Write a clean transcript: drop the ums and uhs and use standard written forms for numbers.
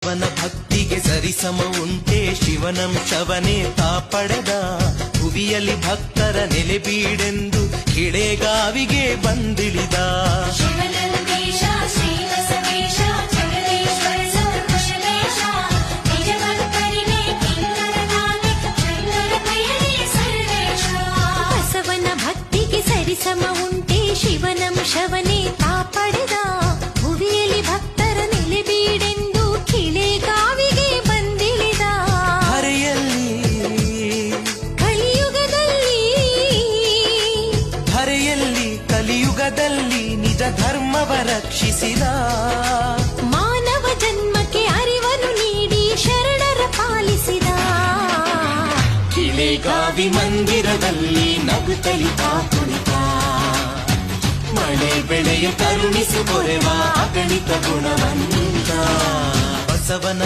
ಅವನ ಭಕ್ತಿಗೆ ಸರಿಸಮ ಉಂಟೆ ಶಿವನಂಶವನೇ ತಾ ಪಡೆದ ಭುವಿಯಲ್ಲಿ ಭಕ್ತರ ನೆಲೆಬೀಡೆಂದು ಕಿಳೆಗಾವಿಗೆ ಬಂದಿಳಿದ ಬಸವನ ಭಕ್ತಿಗೆ ಸರಿಸಮ ಉಂಟೆ ಶಿವನಂಶವನೇ ತಾ ಪಡೆದ ಭುವಿಯಲ್ಲಿ ಭಕ್ತರ ನೆಲೆಬೀಡೆಂದು ಕಿಳೆಗಾವಿಗೆ ಬಂದಿಳಿದ ಧರೆಯಲ್ಲಿ ಕಲಿಯುಗದಲ್ಲಿ ನಿಜ ಧರ್ಮವ ರಕ್ಷಿಸಿದ ಮಾನವ ಜನ್ಮಕ್ಕೆ ಅರಿವನ್ನು ನೀಡಿ ಶರಣರ ಪಾಲಿಸಿದ ಕಿಳೆಗಾವಿ ಮಂದಿರದಲ್ಲಿ ನಗುತ್ತಲಿತ ಕುಳಿತ ಮಳೆ ಬೆಳೆಯ ಕರುಣಿಸಿ ಕೊರೆವ ಅಗಣಿತ ಗುಣವಂತ ಬಸವನ